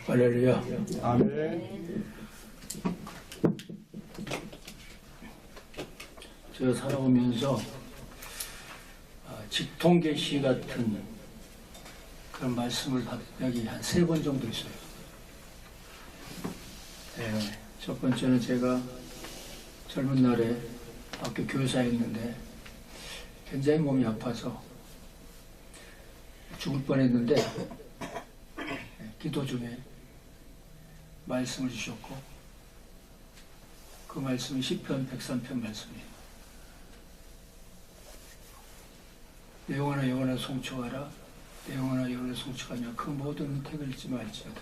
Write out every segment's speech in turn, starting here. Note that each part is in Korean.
할렐루야. 아멘. 제가 살아오면서 직통계시 같은 그런 말씀을 받은 적이 한 3번 정도 있어요. 첫 번째는 제가 젊은 날에 학교 교사였는데 굉장히 몸이 아파서 죽을 뻔했는데 기도 중에 말씀을 주셨고 그 말씀이 시편 103편 말씀이에요. 내 영혼아 영혼아 송축하라. 내 영혼아 영혼아 송축하며 그 모든 은택을 잊지 말지어다.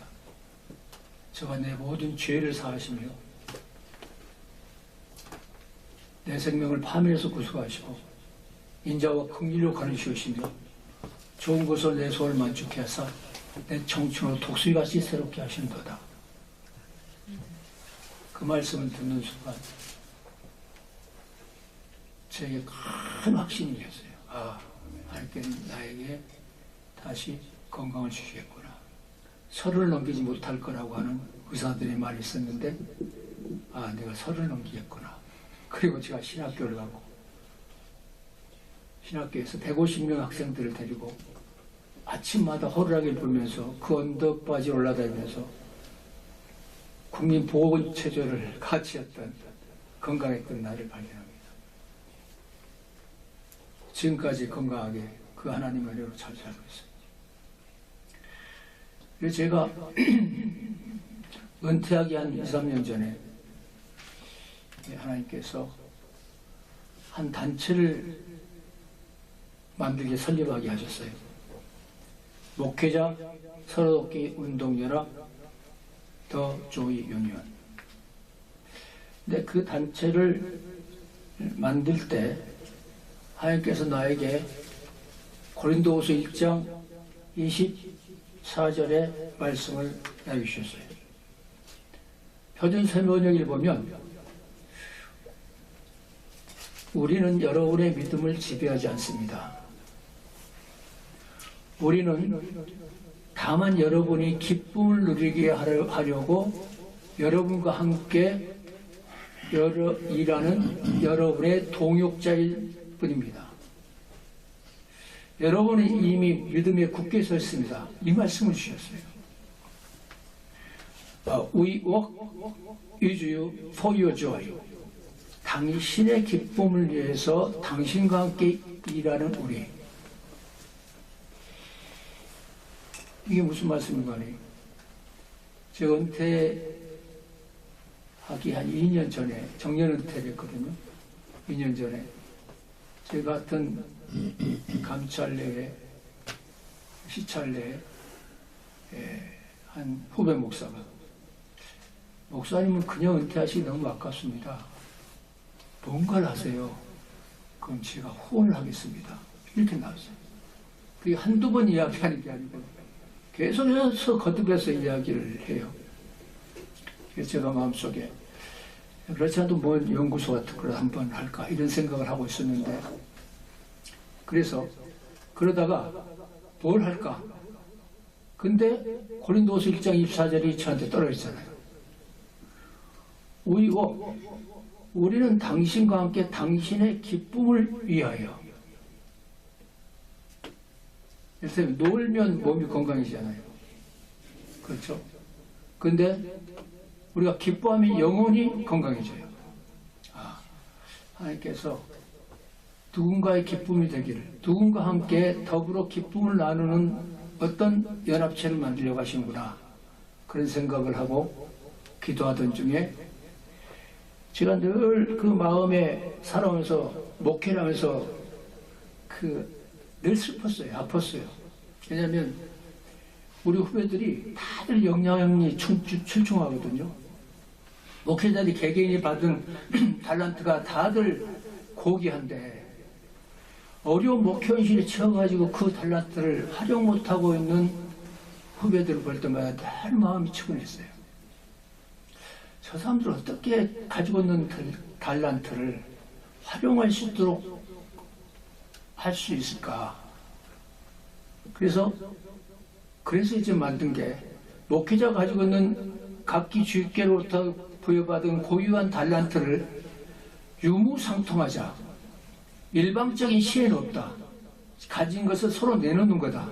저가 내 모든 죄를 사하시며 내 생명을 파멸에서 구속하시고 인자와 긍휼로 가르치시며 좋은 것으로 내 소원을 만족해 하사 내 청춘으로 독수리같이 새롭게 하신도다. 그 말씀을 듣는 순간 제게 큰 확신이 있었어요. 하나님께는 나에게 다시 건강을 주시겠구나. 서른을 넘기지 못할 거라고 하는 의사들의 말이 있었는데 내가 서른을 넘기겠구나. 그리고 제가 신학교를 가고 신학교에서 150명 학생들을 데리고 아침마다 호루라기를 불면서 그 언덕바지 올라다니면서 국민보건체조를 같이 했던 건강했던 나를 발견합니다. 지금까지 건강하게 그 하나님의 은혜로 잘 살고 있습니다. 그래서 제가 은퇴하기 한 2, 3년 전에 하나님께서 한 단체를 만들게 설립하게 하셨어요. 목회자 서로돕기 운동연합 더 조이 유니언. 근데 그 단체를 만들 때 하나님께서 나에게 고린도후서 1장 24절의 말씀을 내주셨어요. 표준 설명을 보면 우리는 여러분의 믿음을 지배하지 않습니다. 우리는 다만 여러분이 기쁨을 누리게 하려고 여러분과 함께 일하는 여러분의 동역자일 뿐입니다. 여러분은 이미 믿음에 굳게 서 있습니다. 이 말씀을 주셨어요. We work with you for your joy. 당신의 기쁨을 위해서 당신과 함께 일하는 우리. 이게 무슨 말씀인가? 제가 은퇴하기 한 2년 전에 정년 은퇴를 했거든요. 2년 전에 제 같은 감찰내에 시찰내에 한 후배 목사가 목사님은 그냥 은퇴하시기 너무 아깝습니다. 뭔가를 하세요. 그럼 제가 후원을 하겠습니다. 이렇게 나왔어요. 그게 한두 번 이야기하는 게 아니고 계속해서 거듭해서 이야기를 해요. 그래서 제가 마음속에 그렇지 않아도 뭔 연구소 같은 걸 한번 할까 이런 생각을 하고 있었는데 그래서 그러다가 뭘 할까? 근데 고린도후서 1장 24절이 저한테 떨어지잖아요. 우리는 당신과 함께 당신의 기쁨을 위하여. 그래서 놀면 몸이 건강해지잖아요. 그렇죠? 근데 우리가 기뻐하면 영혼이 건강해져요. 하나님께서 누군가의 기쁨이 되기를, 누군가 함께 더불어 기쁨을 나누는 어떤 연합체를 만들려고 하시는구나. 그런 생각을 하고 기도하던 중에 제가 늘 그 마음에 살아오면서 목회를 하면서 늘 슬펐어요. 아팠어요. 왜냐하면 우리 후배들이 다들 영향력이 출중하거든요. 목회자들이 개개인이 받은 달란트가 다들 고귀한데 어려운 목회 현실에 처해가지고 그 달란트를 활용 못하고 있는 후배들을 볼 때마다 늘 마음이 측은했어요. 저 사람들 어떻게 가지고 있는 달란트를 활용할 수 있도록 할 수 있을까? 그래서 이제 만든 게 목회자가 가지고 있는 각기 주입계로부터 부여받은 고유한 달란트를 유무상통하자. 일방적인 시혜는 없다. 가진 것을 서로 내놓는 거다.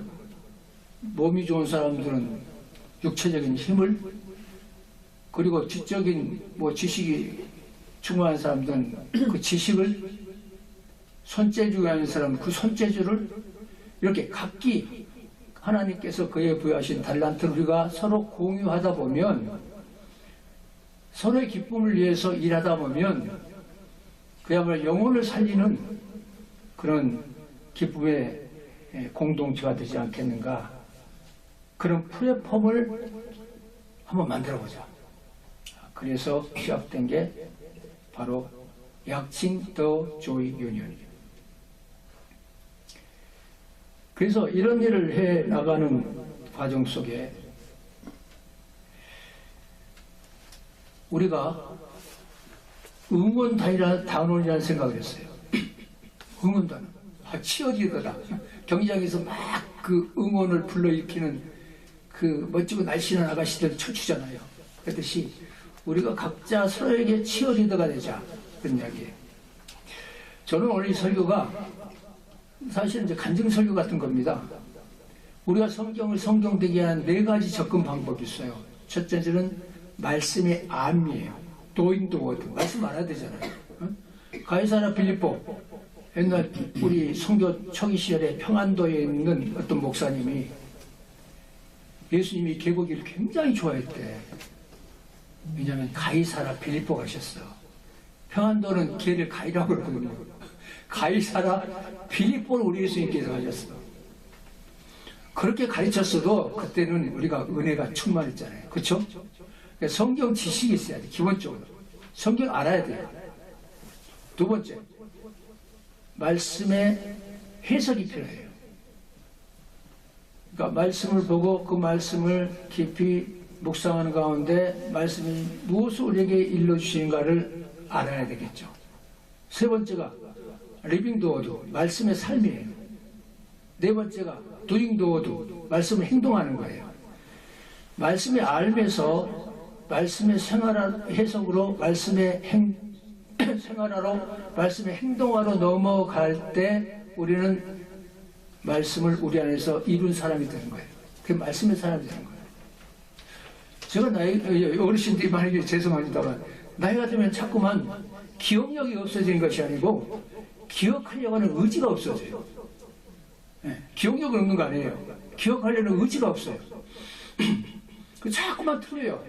몸이 좋은 사람들은 육체적인 힘을, 그리고 지적인 지식이 충만한 사람들은 그 지식을, 손재주가 있는 사람은 그 손재주를, 이렇게 각기 하나님께서 그에 부여하신 달란트를 우리가 서로 공유하다 보면, 서로의 기쁨을 위해서 일하다 보면 그야말로 영혼을 살리는 그런 기쁨의 공동체가 되지 않겠는가. 그런 플랫폼을 한번 만들어보자. 그래서 시작된 게 바로 약칭 더 조이 유니언입니다. 그래서 이런 일을 해 나가는 과정 속에 우리가 응원단원이라는 생각을 했어요. 응원단. 치어리더다. 경기장에서 막 그 응원을 불러일으키는 그 멋지고 날씬한 아가씨들 춤추잖아요. 그렇듯이 우리가 각자 서로에게 치어리더가 되자. 그런 이야기예요. 저는 오늘 이 설교가 사실은 이제 간증 설교 같은 겁니다. 우리가 성경을 성경되게 하는 4가지 접근 방법이 있어요. 첫째는 말씀의 암이에요. 도잉 더 워드. 말씀 알아야 되잖아요. 가이사라 빌립보, 옛날 우리 선교 초기 시절에 평안도에 있는 어떤 목사님이 예수님이 개고기를 굉장히 좋아했대. 왜냐하면 가이사라 빌립보 가셨어. 평안도는 개를 가이라고 그러거든요. 가이사라 빌립보를 우리 예수님께서 가셨어. 그렇게 가르쳤어도 그때는 우리가 은혜가 충만했잖아요. 그렇죠? 성경 지식이 있어야 돼. 기본적으로 성경 알아야 돼요. 두 번째, 말씀의 해석이 필요해요. 그러니까 말씀을 보고 그 말씀을 깊이 묵상하는 가운데 말씀이 무엇을 우리에게 일러주시는가를 알아야 되겠죠. 세 번째가 리빙 더 워드, 말씀의 삶이에요. 네 번째가 두잉 더 워드, 말씀을 행동하는 거예요. 말씀의 알면서 말씀의 해석으로 말씀의 생활하러, 말씀의 행동하러 넘어갈 때 우리는 말씀을 우리 안에서 이룬 사람이 되는 거예요. 그게 말씀의 사람이 되는 거예요. 제가 어르신들이 많이 죄송합니다만, 나이가 들면 자꾸만 기억력이 없어지는 것이 아니고 기억하려고 하는 의지가 없어져요. 네, 기억력은 없는 거 아니에요. 기억하려는 의지가 없어요. 자꾸만 틀려요.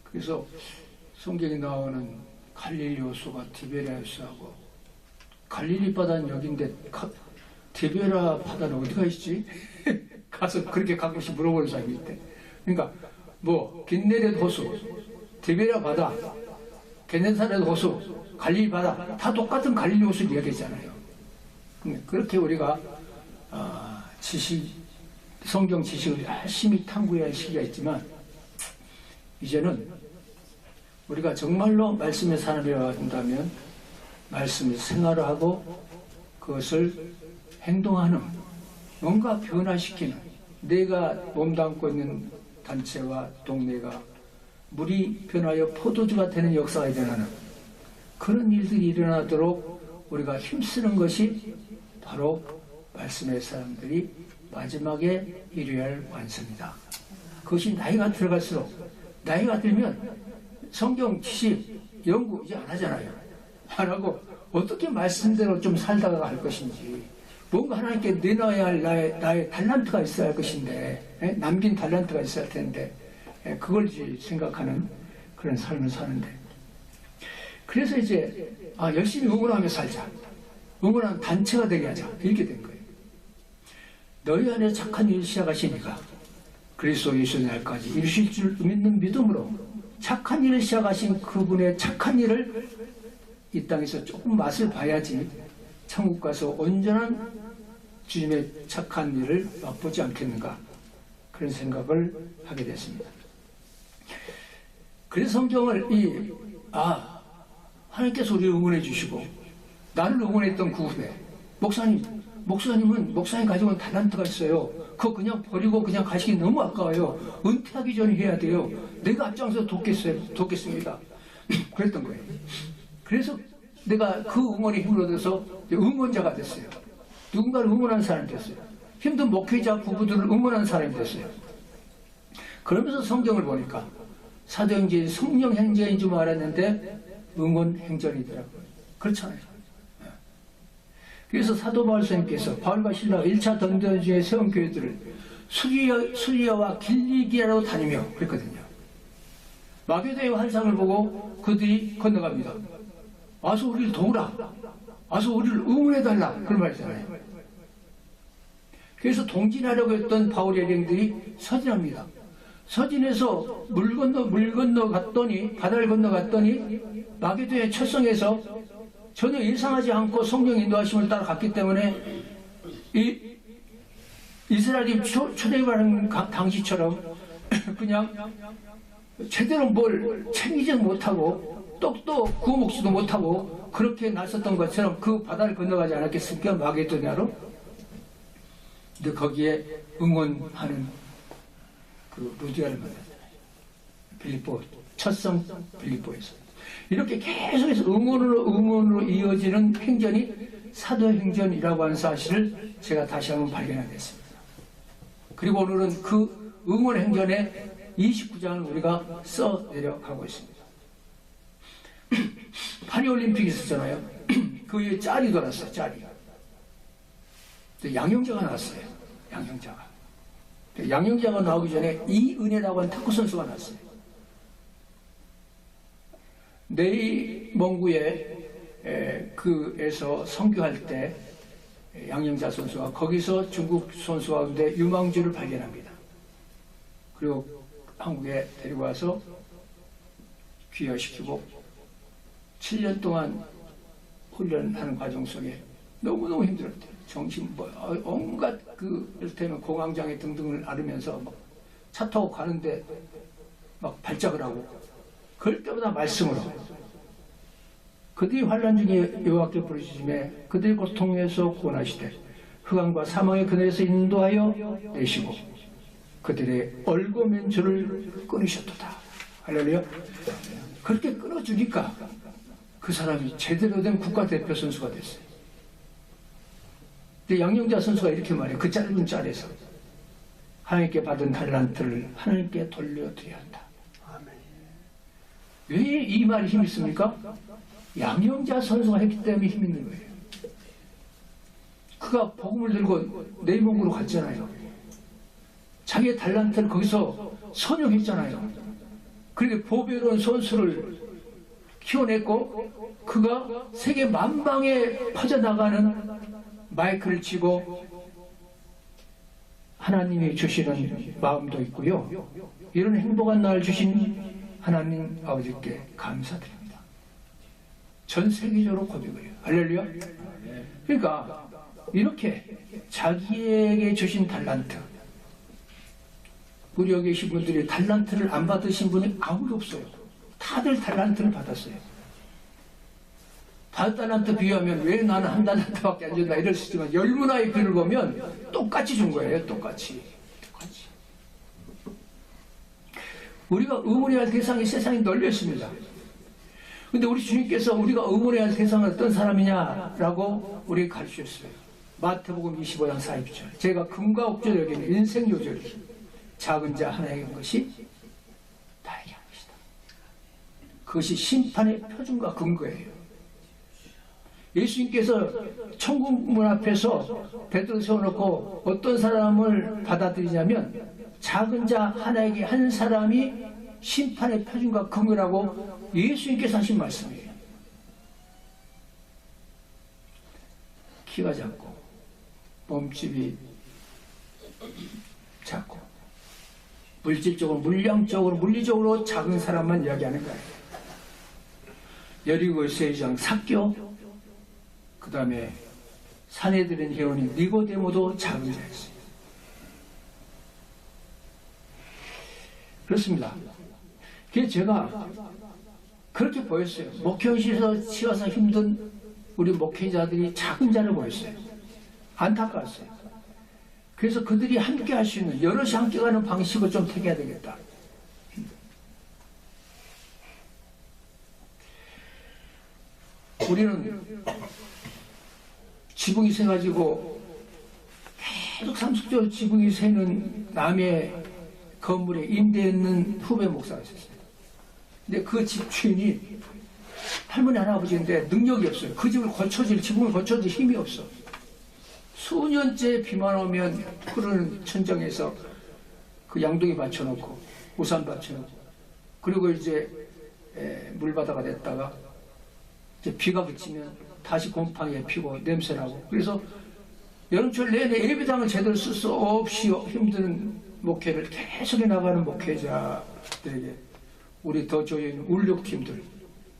그래서 성경에 나오는 갈릴리 호수가 디베랴 호수하고, 갈릴리 바다는 여기인데 디베랴 바다는 어디가 있지? 가서 그렇게 가끔씩 물어보는 사람이 있대. 그러니까 긴네렛 호수, 디베랴 바다, 게네사렛 호수, 갈릴리 바다 다 똑같은 갈릴리 호수를 이야기했잖아요. 그렇게 우리가 성경 지식을 열심히 탐구해야 할 시기가 있지만, 이제는 우리가 정말로 말씀의 사람이라 한다면 말씀을 생활을 하고 그것을 행동하는, 뭔가 변화시키는, 내가 몸담고 있는 단체와 동네가 물이 변하여 포도주가 되는 역사가 일어나는 그런 일들이 일어나도록 우리가 힘쓰는 것이 바로 말씀의 사람들이 마지막에 이루어야 할 완성이다. 그것이 나이가 들어갈수록, 나이가 들면 성경 지식 연구 이제 안 하잖아요. 안 하고 어떻게 말씀대로 좀 살다가 갈 것인지, 뭔가 하나님께 내놔야 할 나의 달란트가 있어야 할 것인데, 남긴 달란트가 있어야 할 텐데, 그걸 이제 생각하는 그런 삶을 사는데, 그래서 이제 열심히 응원하며 살자, 응원하는 단체가 되게 하자, 이렇게 된 거예요. 너희 안에 착한 일을 시작하시니까 그리스도 예수의 날까지 이루실 줄 믿는 믿음으로, 착한 일을 시작하신 그분의 착한 일을 이 땅에서 조금 맛을 봐야지 천국 가서 온전한 주님의 착한 일을 맛보지 않겠는가, 그런 생각을 하게 됐습니다. 그래서 성경을 하나님께서 우리를 응원해 주시고, 나를 응원했던 그 후배 목사님 목사님 가지고 온 달란트가 있어요. 그거 그냥 버리고 그냥 가시기 너무 아까워요. 은퇴하기 전에 해야 돼요. 내가 앞장서 돕겠습니다. 그랬던 거예요. 그래서 내가 그 응원에 힘을 얻어서 응원자가 됐어요. 누군가를 응원하는 사람이 됐어요. 힘든 목회자 부부들을 응원하는 사람이 됐어요. 그러면서 성경을 보니까 사도행전이 성령 행전인 줄 알았는데 응원 행전이더라고요. 그렇잖아요. 그래서 사도 바울 선생님께서 바울과 실라가 1차 전도 중에 세운 교회들을 수리아와 길리기아로 다니며 그랬거든요. 마게도의 환상을 보고 그들이 건너갑니다. 와서 우리를 도우라. 와서 우리를 응원해달라. 그런 말이잖아요. 그래서 동진하려고 했던 바울의 일행들이 서진합니다. 서진에서 물 건너갔더니 바다를 건너갔더니 마게도의 철성에서 전혀 예상하지 않고 성령 인도하심을 따라갔기 때문에 이스라엘이 초대받은 당시처럼 그냥 제대로 뭘 챙기지 못하고 떡도 구워 먹지도 못하고 그렇게 나섰던 것처럼 그 바다를 건너가지 않았겠습니까? 마게도냐로. 근데 거기에 응원하는 그 루디아를 만났잖아요. 빌립보, 첫성 빌립보에서. 이렇게 계속해서 응원으로 이어지는 행전이 사도행전이라고 하는 사실을 제가 다시 한번 발견하게 됐습니다. 그리고 오늘은 그 응원 행전의 29장을 우리가 써 내려가고 있습니다. 파리올림픽이 있었잖아요. 그 위에 짤이 돌았어요. 짤이. 양형자가 나왔어요. 양형자가 나오기 전에 이은혜라고 하는 탁구 선수가 나왔어요. 내이멍구에 그에서 선교할 때 양형자 선수가 거기서 중국 선수 가운데 유망주를 발견합니다. 그리고 한국에 데리고 와서 귀화시키고 7년 동안 훈련하는 과정 속에 너무너무 힘들었대요. 온갖 이를테면 공황장애 등등을 앓으면서 막 차 타고 가는데 막 발작을 하고 그럴 때마다 말씀으로 그들이 환난 중에 여호와께 부르짖음에 그들의 고통에서 구원하시되 흑암과 사망의 그늘에서 인도하여 내시고 그들의 얼고맨 줄을 끊으셨도다. 할렐루야. 그렇게 끊어주니까 그 사람이 제대로 된 국가대표 선수가 됐어요. 근데 양영자 선수가 이렇게 말해요. 그 짧은 짤에서 하나님께 받은 달란트를 하나님께 돌려드려야 한다. 왜 이 말이 힘이 있습니까? 양영자 선수가 했기 때문에 힘이 있는 거예요. 그가 복음을 들고 내이몽으로 갔잖아요. 자기의 달란트를 거기서 선용했잖아요. 그렇게 보배로운 선수를 키워냈고 그가 세계 만방에 퍼져나가는 마이크를 쥐고 하나님이 주시는 마음도 있고요. 이런 행복한 날 주신 하나님 아버지께 감사드립니다. 전 세계적으로 고백을 해요. 할렐루야. 그러니까 이렇게 자기에게 주신 달란트, 우리 여기 계신 분들이 달란트를 안 받으신 분이 아무도 없어요. 다들 달란트를 받았어요. 5달란트 비유하면 왜 나는 1달란트밖에 안 준다 이럴 수 있지만 열문화의 비를 보면 똑같이 준 거예요. 똑같이. 우리가 응원해야 할 대상이 세상에 널려 있습니다. 근데 우리 주님께서 우리가 응원해야 할 대상은 어떤 사람이냐라고 우리에게 가르치셨어요. 마태복음 25장 42절. 제가 금과 옥조를 여기는 인생 요절이 작은 자 하나에게 것이 나에게 한 것이다. 그것이 심판의 표준과 근거예요. 예수님께서 천국문 앞에서 베드로 세워놓고 어떤 사람을 받아들이냐면 작은 자 하나에게 한 사람이 심판의 표준과 근거라고 예수님께서 하신 말씀이에요. 키가 작고 몸집이 작고 물질적으로 물량적으로 물리적으로 작은 사람만 이야기하는 거예요. 여리고에서의 장 삭교, 그 다음에 사내들은 회원인 니고데모도 작은 자였어요. 그렇습니다. 그래서 제가 그렇게 보였어요. 목회의실에서 치워서 힘든 우리 목회자들이 작은 자를 보였어요. 안타까웠어요. 그래서 그들이 함께 할 수 있는, 여럿이 함께 가는 방식을 좀 택해야 되겠다. 우리는 지붕이 새가지고 계속 상습적으로 지붕이 새는 남의 건물에 임대했는 후배 목사가 있었어요. 근데 그 집주인이 할머니 할아버지인데 능력이 없어요. 그 집을 지붕을 고쳐줄 힘이 없어. 수년째 비만 오면 흐르는 천정에서 그 양동이 받쳐놓고 우산 받쳐놓고, 그리고 이제 물바다가 됐다가 이제 비가 그치면 다시 곰팡이에 피고 냄새나고, 그래서 여름철 내내 예배당을 제대로 쓸 수 없이 힘든 목회를 계속해 나가는 목회자들에게 우리 더 조인 울력팀들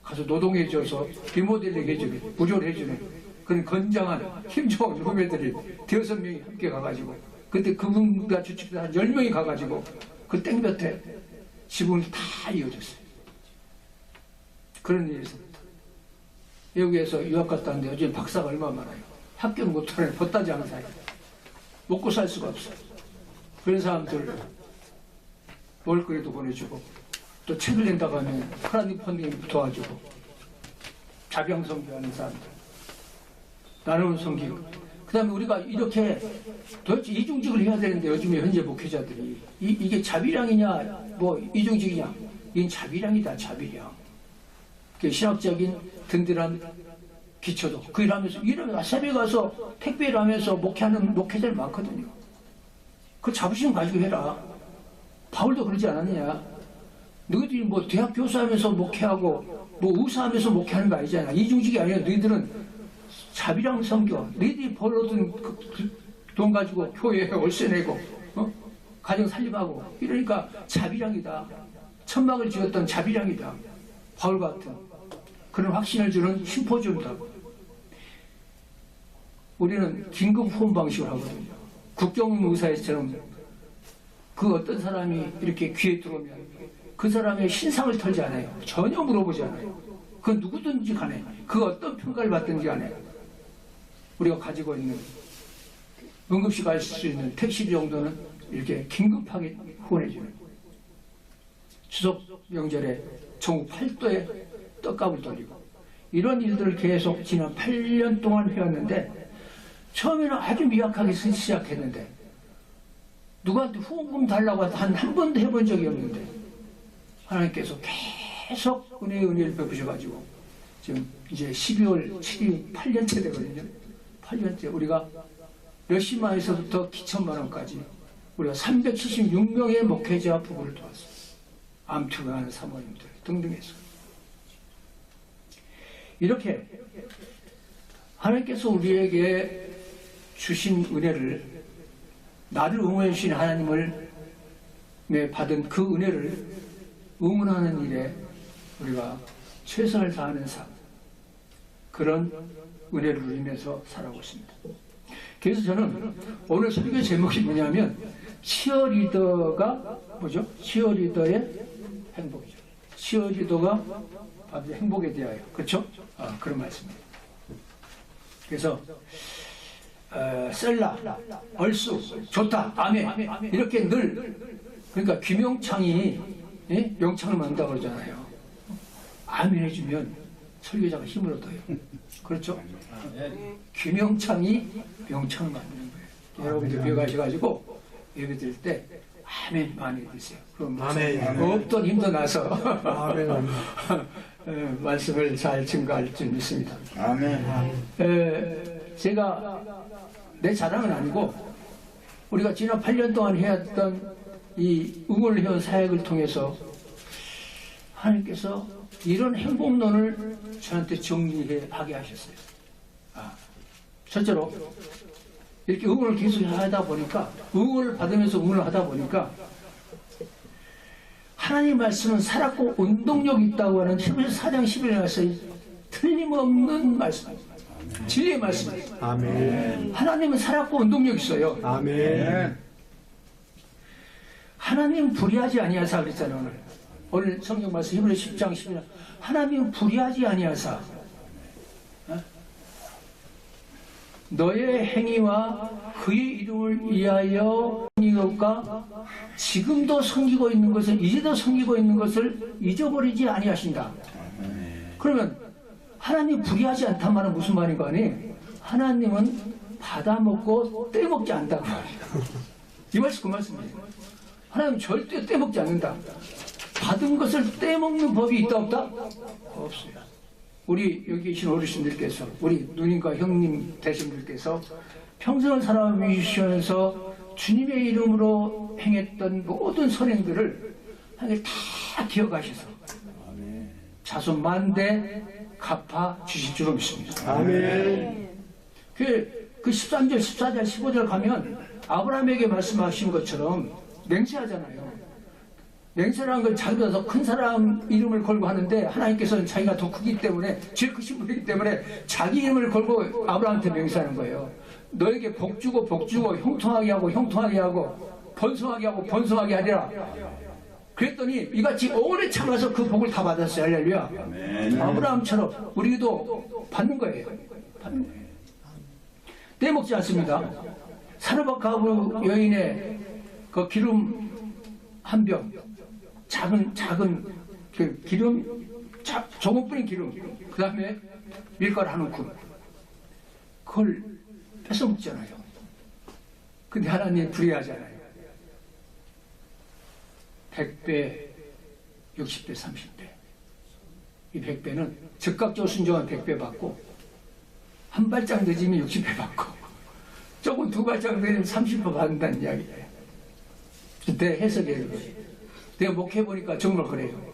가서 노동해줘서 리모델링 해주는, 구조를 해주는 그런 건장한 힘 좋은 후배들이 5명이 함께 가가지고, 그때 그분과 주축들 한 10명이 가가지고 그 땡볕에 지붕이 다 이어졌어요. 그런 일이 있습니다. 여기에서 유학 갔다 왔는데 요즘 박사가 얼마나 많아요. 학교는 못하는 벗다지 않은 사이. 먹고 살 수가 없어요. 그런 사람들 먹을거리도 보내주고, 또 책을 낸다고 하면 크라우드 펀딩 도와주고, 자병 선교하는 사람들 나누는 섬기고, 그 다음에 우리가 이렇게 도대체 이중직을 해야 되는데 요즘에 현재 목회자들이 이게 자비량이냐 뭐 이중직이냐, 이건 자비량이다. 자비량. 신학적인 든든한 기초도 그 일하면서 새벽에 가서 택배를 하면서 목회하는 목회자들 많거든요. 그 자부심 가지고 해라. 바울도 그러지 않았느냐. 너희들이 뭐 대학 교수하면서 목회하고 뭐 의사하면서 목회하는 거 아니잖아. 이중직이 아니라 너희들은 자비랑 섬겨. 너희들이 벌 얻은 돈 가지고 교회에 월세 내고 가정 살림하고, 이러니까 자비량이다. 천막을 지었던 자비량이다. 바울 같은 그런 확신을 주는 심포지움이다. 우리는 긴급 후원 방식을 하거든요. 국정의사회처럼 그 어떤 사람이 이렇게 귀에 들어오면 그 사람의 신상을 털지 않아요. 전혀 물어보지 않아요. 그 누구든지 간에, 그 어떤 평가를 받든지 간에 우리가 가지고 있는 응급실 갈 수 있는 택시비 정도는 이렇게 긴급하게 후원해주는, 추석 명절에 전국 8도에 떡값을 돌리고, 이런 일들을 계속 지난 8년 동안 해왔는데, 처음에는 아주 미약하게 시작했는데 누구한테 후원금 달라고 한 번도 해본 적이 없는데 하나님께서 계속 은혜를 베푸셔가지고 지금 이제 12월 7일 8년째 되거든요. 8년째 우리가 몇십만 원에서부터 기천만 원까지 우리가 376명의 목회자 부부를 도왔어요. 암투병하는 사모님들 등등 해서 이렇게 하나님께서 우리에게 주신 은혜를, 나를 응원해 주신 하나님을 받은 그 은혜를 응원하는 일에 우리가 최선을 다하는 삶, 그런 은혜를 누리면서 살아오고 있습니다. 그래서 저는 오늘 설교 제목이 뭐냐면 치어리더가 뭐죠? 치어리더의 행복이죠. 치어리더가 바로 행복에 대하여, 그렇죠? 그런 말씀입니다. 그래서 셀라, 얼쑤, 좋다, 아멘, 이렇게 늘, 그러니까 귀명창이 명창을 만든다고 그러잖아요. 아멘 해주면 설교자가 힘을 얻어요. 그렇죠? 귀명창이 명창을 만드는 거예요. 여러분들 교회 가셔가지고 예배 드릴 때 아멘 많이 해주세요. 그럼 없던 힘도 나서 아멘. 말씀을 잘 증거할 줄 믿습니다. 아멘. 제가 내 자랑은 아니고 우리가 지난 8년 동안 해왔던 이 응원을 해온 사역을 통해서 하나님께서 이런 행복론을 저한테 정리하게 하셨어요. 첫째로 이렇게 응원을 계속 하다 보니까, 응원을 받으면서 응원을 하다 보니까 하나님 말씀은 살았고 운동력이 있다고 하는 히브리서 4장 11절에 말씀이 틀림없는 말씀입니다. 진리의 말씀입니다. 아멘. 하나님은 살았고 운동력 있어요. 아멘. 하나님 불의하지 아니하사 그랬잖아요. 오늘 성경 말씀 히브리서 10장 11절 하나님은 불의하지 아니하사. 너의 행위와 그의 이름을 위하여 섬기고가 지금도 섬기고 있는 것을 이제도 섬기고 있는 것을 잊어버리지 아니하신다. 그러면 하나님 불의하지 않단 말은 무슨 말인가 하니 하나님은 받아먹고 떼먹지 않는다고 말이에요. 이 말씀 그 말씀이에요. 하나님 절대 떼먹지 않는다. 받은 것을 떼먹는 법이 있다 없다? 없어요. 우리 여기 계신 어르신들께서 우리 누님과 형님 되신 분께서 평생을 살아오시면서 주님의 이름으로 행했던 모든 선행들을 하나님 다 기억하셔서 자손 만대 갚아 주실 줄로 믿습니다. 아멘. 그 13절, 14절, 15절 가면 아브라함에게 말씀하신 것처럼 맹세하잖아요. 맹세라는 건 자기보다 더 큰 사람 이름을 걸고 하는데 하나님께서는 자기가 더 크기 때문에 제일 크신 분이기 때문에 자기 이름을 걸고 아브라함한테 맹세하는 거예요. 너에게 복 주고 형통하게 하고 형통하게 하고 번성하게 하고 번성하게 하리라. 그랬더니 이같이 오래 참아서 그 복을 다 받았어요. 할렐루야. 아브라함처럼 우리도 받는 거예요. 받는 거예요. 떼먹지 않습니다. 사르밧 가부 여인의 그 기름 한 병, 작은 그 기름, 조금 뿌린 기름, 그 다음에 밀가루 한 움큼, 그걸 뺏어 먹잖아요. 근데 하나님 불의하잖아요. 100배, 60배, 30배. 이 100배는 즉각적으로 순종한 100배 받고, 한 발짝 늦으면 60배 받고, 조금 두 발짝 늦으면 30배 받는다는 이야기예요. 내 해석이에요. 내가 목회해보니까 정말 그래요.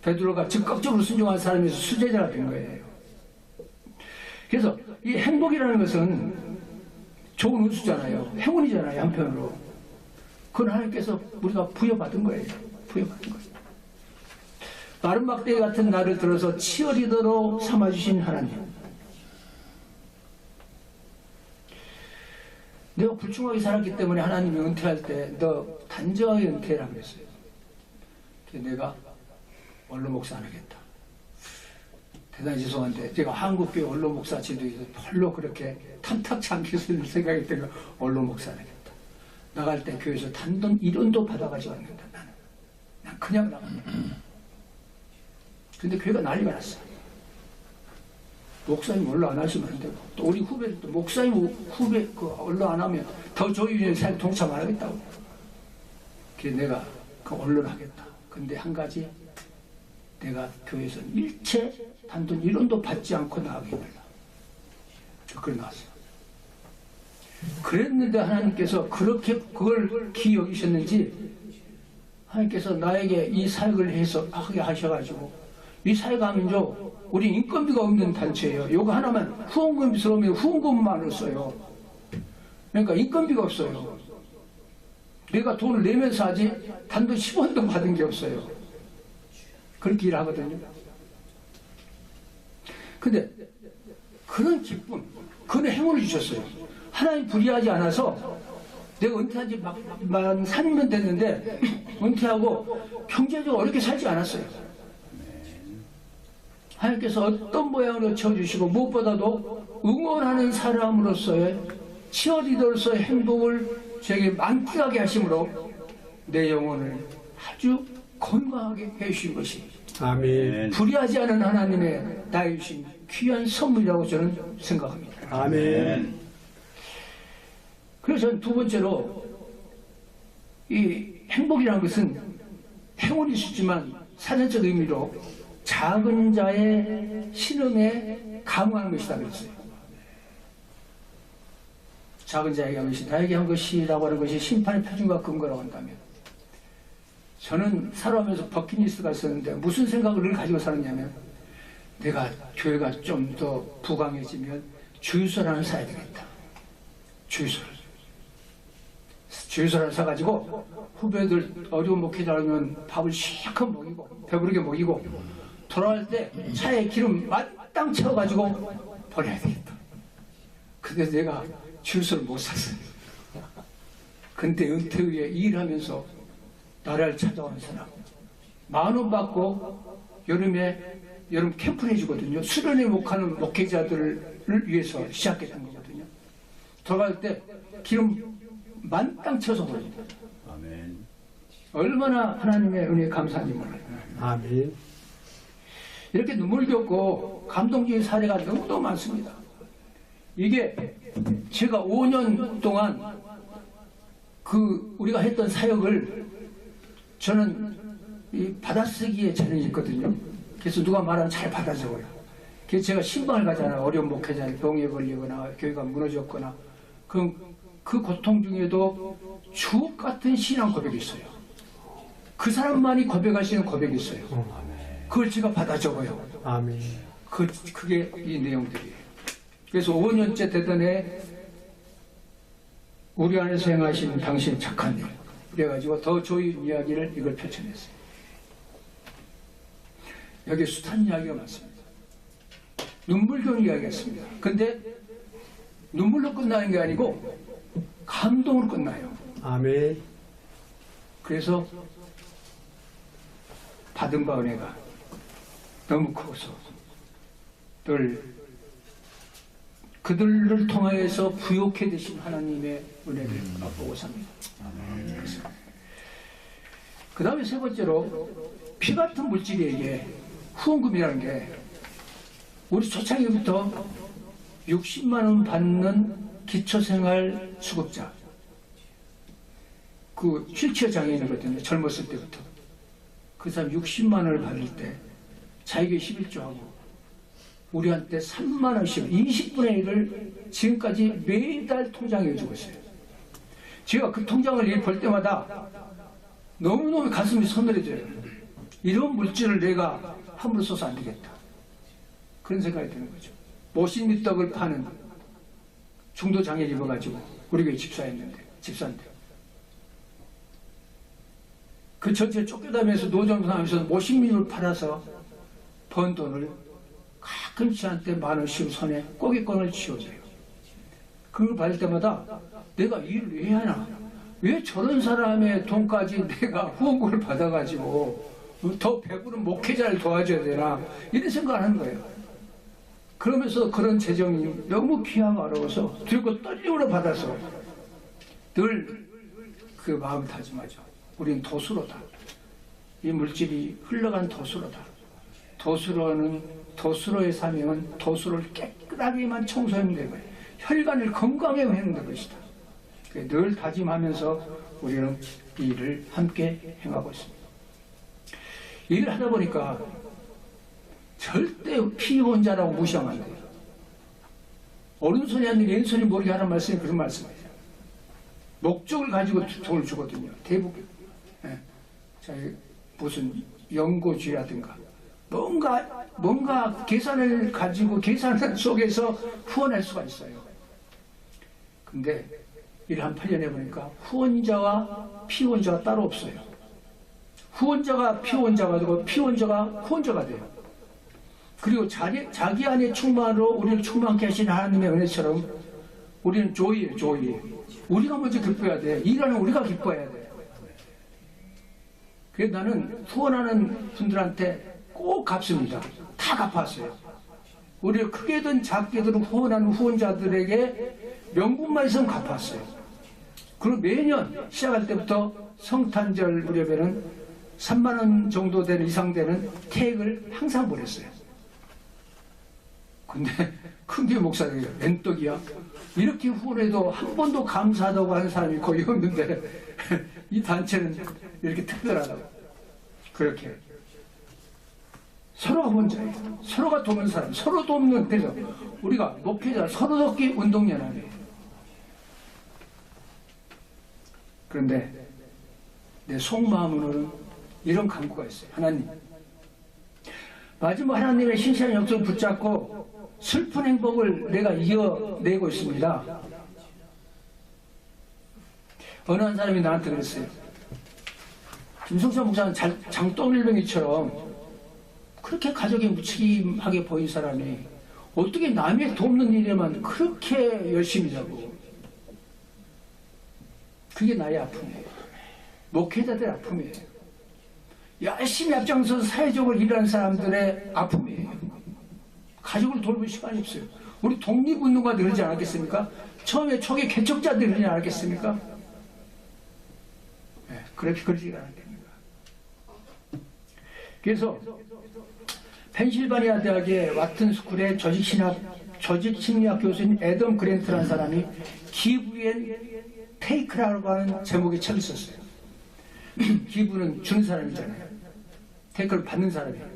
베드로가 즉각적으로 순종한 사람에서 수제자가 된 거예요. 그래서 이 행복이라는 것은 좋은 운수잖아요. 행운이잖아요. 한편으로. 그건 하나님께서 우리가 부여받은 거예요. 부여받은 거예요. 마른 막대기 같은 나를 들어서 치어리더로 삼아주신 하나님. 내가 불충하게 살았기 때문에 하나님이 은퇴할 때 너 단정하게 은퇴라고 그랬어요. 그래서 내가 원로 목사 안 하겠다. 대단히 죄송한데 제가 한국교회 원로 목사 지도에서 별로 그렇게 탐탁치 않게 쓸 생각이 때문에 원로 목사 안 하겠다. 나갈 때 교회에서 단돈 1원도 받아가지고 왔는데 나는 그냥 나간다. 근데 교회가 난리가 났어. 목사님 원로 안 하시면 안 되고 또 우리 후배들도 목사님 후배 그 원로 안 하면 더 저희 사회 동참 안 하겠다고. 그래서 내가 그 원로를 하겠다. 근데 한 가지 내가 교회에서 일체 단돈 1원도 받지 않고 나가게 해달라. 그래 나왔어. 그랬는데 하나님께서 그렇게 그걸 기이 여기셨는지 하나님께서 나에게 이 사역을 해서 하게 하셔가지고 이 사회가민족 우리 인건비가 없는 단체예요. 요거 하나만 후원금이 들어오면 후원금만을 써요. 그러니까 인건비가 없어요. 내가 돈을 내면서 하지 단돈 10원도 받은 게 없어요. 그렇게 일하거든요. 근데 그런 기쁨, 그런 행운을 주셨어요. 하나님 불의하지 않아서 내가 은퇴한 지 만 3년 됐는데 은퇴하고 경제적으로 어렵게 살지 않았어요. 하나님께서 어떤 모양으로 채워주시고 무엇보다도 응원하는 사람으로서의 치어리더로서의 행복을 저에게 만끽하게 하심으로 내 영혼을 아주 건강하게 해주신 것이 아멘. 불의하지 않은 하나님의 나에게 주신 귀한 선물이라고 저는 생각합니다. 아멘. 그래서 저는 두 번째로 이 행복이라는 것은 행운일 수 있지만 사전적 의미로 작은 자의 신음에 감응하는 것이다 그랬어요. 작은 자에게 한 것이 나에게 한 것이라고 하는 것이 심판의 표준과 근거라고 한다면 저는 살아오면서 버킷리스트가 있었는데 무슨 생각을 가지고 살았냐면 내가 교회가 좀 더 부강해지면 주유소를 하나 사야 되겠다. 주유소를 사가지고 후배들 어려운 목회자 하면 밥을 실컷 먹이고 배부르게 먹이고 돌아갈 때 차에 기름 만땅 채워가지고 버려야 되겠다. 근데 내가 주유소를 못 샀어요. 근데 은퇴 후에 일하면서 나라를 찾아오는 사람 10,000원 받고 여름에 여러분 캠프를 해주거든요. 수련회 목하는 목회자들을 위해서 시작했던 거거든요. 들어갈 때 기름 만땅 쳐서 보입니다. 아멘. 얼마나 하나님의 은혜에 감사한지 몰라요. 아멘. 이렇게 눈물겹고 감동적인 사례가 너무너무 많습니다. 이게 제가 5년 동안 우리가 했던 사역을 저는 이 받아쓰기에 재능이 있거든요. 그래서 누가 말하면 잘 받아 적어요. 그래서 제가 신방을 가잖아요. 어려운 목회자에 병에 걸리거나 교회가 무너졌거나 그 고통 중에도 주옥 같은 신앙 고백이 있어요. 그 사람만이 고백할 수 있는 고백이 있어요. 그걸 제가 받아 적어요. 아멘. 그게 이 내용들이에요. 그래서 5년째 되던 해 우리 안에서 행하신 당신 착한 일 그래가지고 더 좋은 이야기를 이걸 펼쳐냈어요. 여기 숱한 이야기가 많습니다. 눈물겨운 이야기가 있습니다. 근데 눈물로 끝나는 게 아니고 감동으로 끝나요. 아멘. 그래서 받은 바 은혜가 너무 커서 늘 그들을 통하여서 부욕해 되신 하나님의 은혜를 맛보고 삽니다. 그 다음에 세 번째로 피 같은 물질에게 후원금이라는 게 우리 초창기부터 60만 원 받는 기초생활 수급자 그 휠체어 장애인이거든요. 젊었을 때부터 그 사람 60만 원을 받을 때 자기가 11조하고 우리한테 3만 원씩 20분의 1을 지금까지 매달 통장에 주고 있어요. 제가 그 통장을 볼 때마다 너무너무 가슴이 서늘해져요. 이런 물질을 내가 함부로 써서 안 되겠다. 그런 생각이 드는 거죠. 모신미떡을 파는 중도장애를 입어가지고 우리 교회 집사인데 그 전체 쫓겨다니면서 노점상하면서 모신미를 팔아서 번 돈을 가끔 씨한테 만 원씩 손에 꼬깃권을 쥐어줘요. 그걸 받을 때마다 내가 일을 왜 하나? 왜 저런 사람의 돈까지 내가 후원금을 받아가지고 더 배부른 목회자를 도와줘야 되나? 이런 생각을 하는 거예요. 그러면서 그런 재정이 너무 귀하고 어려워서 들고 떨림으로 받아서 늘 그 마음 다짐하죠. 우린 도수로다. 이 물질이 흘러간 도수로다. 도수로의 사명은 도수를 깨끗하게만 청소하면 되는 거예요. 혈관을 건강하게 하는 것이다. 늘 다짐하면서 우리는 이 일을 함께 행하고 있습니다. 일을 하다 보니까 절대 피혼자라고 무시하면 안 돼요. 오른손이 아닌 왼손이 모르게 하는 말씀이 그런 말씀이에요. 목적을 가지고 돈을 주거든요. 대부분. 무슨 연고주라든가 뭔가 계산을 가지고 계산 속에서 후원할 수가 있어요. 근데 일 한 8년 해보니까 후원자와 피혼자가 따로 없어요. 후원자가 피혼자가 되고 피혼자가 후원자가 돼요. 그리고 자기 안에 충만으로 우리를 충만케 하신 하나님의 은혜처럼 우리는 조이예요. 우리가 먼저 기뻐해야 돼. 일하는 우리가 기뻐해야 돼. 그래서 나는 후원하는 분들한테 꼭 갚습니다. 다 갚았어요. 우리가 크게든 작게든 후원하는 후원자들에게 명분만 있으면 갚았어요. 그리고 매년 시작할 때부터 성탄절 무렵에는 3만 원 정도 되는 이상 되는 태액을 항상 보냈어요. 근데 큰교회 목사님이 웬 떡이야? 이렇게 후원해도 한 번도 감사하다고 하는 사람이 거의 없는데 이 단체는 이렇게 특별하다고. 그렇게 서로가 혼자예요. 서로가 돕는 사람, 서로 돕는. 그래서 우리가 목회자 서로 돕기 운동연합이에요. 그런데 내 속마음으로는 이런 간구가 있어요. 하나님, 마지막 하나님의 신실한 약속을 붙잡고 슬픈 행복을 내가 이어내고 있습니다. 어느 한 사람이 나한테 그랬어요. 김성찬 목사는 장똥일병이처럼 그렇게 가족이 무책임하게 보인 사람이 어떻게 남의 돕는 일에만 그렇게 열심히냐고. 그게 나의 아픔이에요. 목회자들의 아픔이에요. 열심히 앞장서서 사회적으로 일하는 사람들의 아픔이에요. 가족을 돌볼 시간이 없어요. 우리 독립운동가 늘지 않았겠습니까? 처음에 초기 개척자들이 늘지 않았겠습니까? 네, 그렇게 그러지 않았습니까? 그래서 펜실바니아 대학의 와튼 스쿨의 조직심리학 교수인 애덤 그랜트라는 사람이 Give and Take라고 하는 제목의 책을 썼어요. 기부는 주는 사람이잖아요. 테이크를 받는 사람이에요.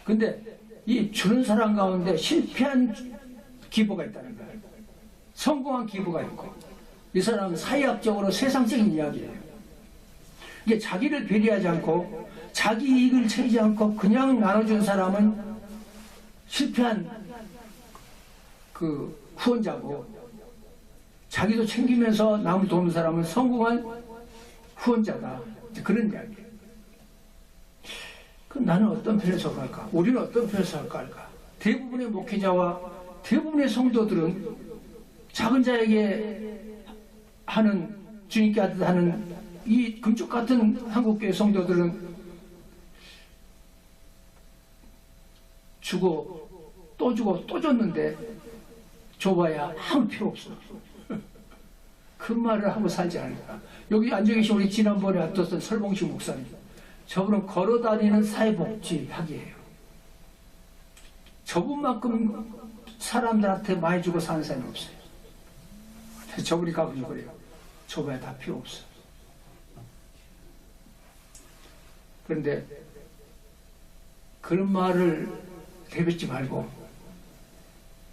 근데 이 주는 사람 가운데 실패한 기부가 있다는 거예요. 성공한 기부가 있고, 이 사람은 사회학적으로 세상적인 이야기예요. 이게 자기를 배려하지 않고 자기 이익을 채우지 않고 그냥 나눠준 사람은 실패한 그 후원자고, 자기도 챙기면서 남을 도우는 사람은 성공한 후원자다. 그런 이야기예요. 그럼 나는 어떤 편에 속할까? 우리는 어떤 편에 속할까? 대부분의 목회자와 대부분의 성도들은 작은 자에게 하는, 주님께 하는 이 금쪽 같은 한국교회 성도들은 주고 또 줬는데 줘봐야 아무 필요 없어. 그 말을 하고 살지 않을까. 여기 앉아계신 우리 지난번에 왔던 설봉식 목사님, 저분은 걸어다니는 사회복지학이에요. 저분만큼 사람들한테 많이 주고 사는 사람이 없어요. 저분이 가보니 그래요. 줘봐야 다 필요 없어. 그런데 그런 말을 내뱉지 말고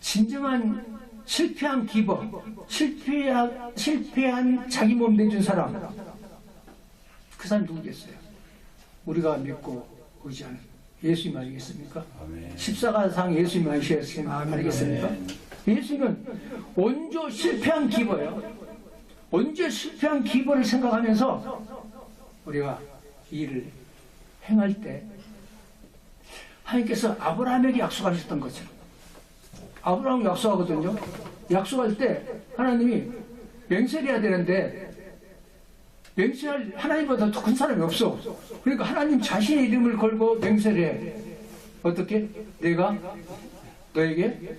진정한 실패한 기버, 실패한 자기 몸 내준 사람, 그 사람이 누구겠어요? 우리가 믿고 의지하는 예수님 아니겠습니까? 아멘. 십자가상 예수님 아니겠습니까? 예수님은 온조 실패한 기버예요. 온조 실패한 기버를 생각하면서 우리가 이 일을 행할 때 하나님께서 아브라함에게 약속하셨던 것처럼, 아브라함이 약속하거든요. 약속할 때 하나님이 맹세를 해야 되는데 맹세할 하나님보다 더 큰 사람이 없어. 그러니까 하나님 자신의 이름을 걸고 맹세를 해. 어떻게? 내가 너에게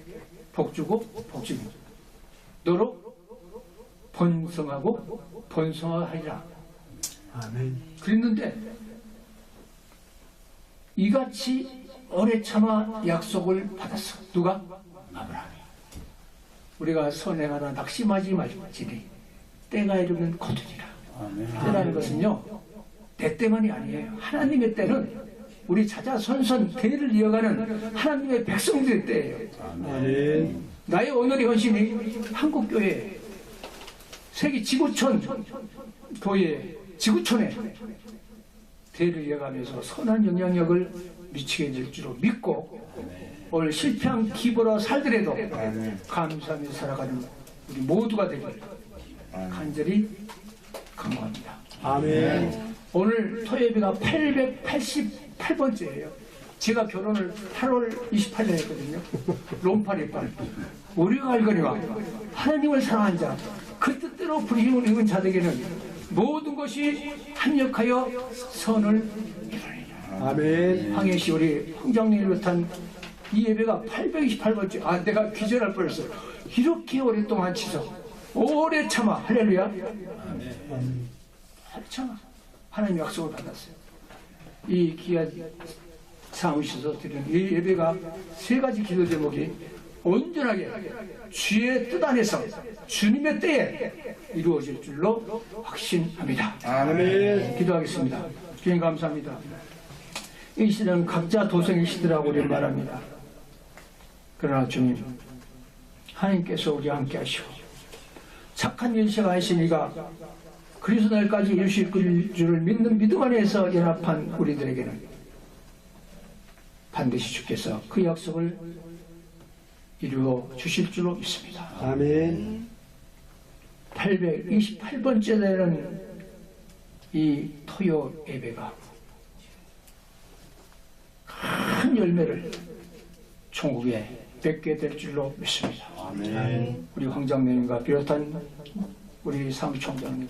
복주고 복주고 너로 번성하고 번성하리라. 아멘. 그랬는데 이같이 오래 참아 약속을 받았어. 누가? 아브라함이. 우리가 선행하라 낙심하지 말지니 때가 이르면 거두리라. 때라는 것은요, 내 때만이 아니에요. 하나님의 때는 우리 자자손손 대를 이어가는 하나님의 백성들의 때예요. 아멘. 나의 오늘의 헌신이 한국교회 세계 지구촌 교회 지구촌에 대를 이어가면서 선한 영향력을 미치게 될 줄로 믿고 오늘 실패한 기부로 살더라도 감사하며 살아가는 우리 모두가 되길 간절히 강구합니다. 아멘. 오늘 토요예배가 888번째예요. 제가 결혼을 8월 28일에 했거든요. 롬파리빨. 우리가 알거니와 하나님을 사랑한 자, 그 뜻대로 부르심을 입은 자들에게는 모든 것이 합력하여 선을 이루리라. 아멘. 황혜씨 우리 황장님을 비롯한 이 예배가 828번째. 아, 내가 기절할 뻔했어. 이렇게 오랫동안 치서 오래 참아. 할렐루야. 오래 참아. 하나님 약속을 받았어요. 이 귀한 사무실에서 드리는 이 예배가 세 가지 기도 제목이 온전하게 주의 뜻 안에서 주님의 때에 이루어질 줄로 확신합니다. 아멘. 기도하겠습니다. 주님 감사합니다. 이 시대는 각자 도생의 시대라고 우리 말합니다. 그러나 주님, 하나님께서 우리 함께 하시고 착한 일시가 하신 이가 그리스도 날까지 이루실 줄을 믿는 믿음 안에서 연합한 우리들에게는 반드시 주께서 그 약속을 이루어 주실 줄로 믿습니다. 아멘. 828번째 되는 이 토요 예배가 큰 열매를 천국에 맺게 될 줄로 믿습니다. 아멘. 우리 황장님과 비롯한 우리 사무총장님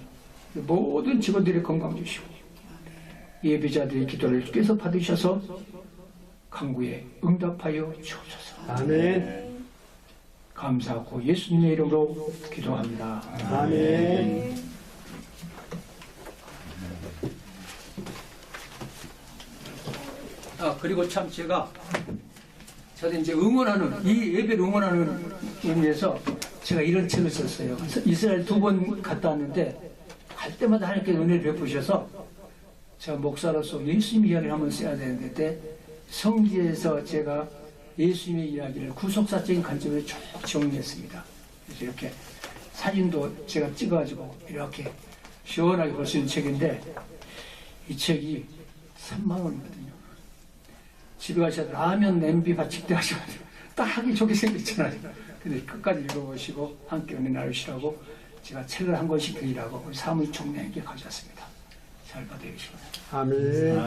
모든 직원들이 건강 주시고 예배자들의 기도를 주께서 받으셔서 간구에 응답하여 주옵소서. 아멘. 감사하고 예수님의 이름으로 기도합니다. 아멘. 그리고 참 저도 이제 응원하는, 이 예배를 응원하는 의미에서 제가 이런 책을 썼어요. 이스라엘 2번 갔다 왔는데 갈 때마다 하나님께 은혜를 베푸셔서 제가 목사로서 예수님 이야기를 한번 써야 되는데 그때 성지에서 제가 예수님의 이야기를 구속사적인 관점으로 쭉 정리했습니다. 그래서 이렇게 사진도 제가 찍어가지고 이렇게 시원하게 볼 수 있는 책인데 이 책이 3만 원이거든요. 집에 가셔서 라면 냄비 받침대 하셔가지고 딱 하기 좋게 생겼잖아요. 근데 끝까지 읽어보시고 함께 은혜 나누시라고 제가 책을 한 권씩 드리라고 사무총장에게 가져왔습니다. 잘 받아주시고요. 아멘.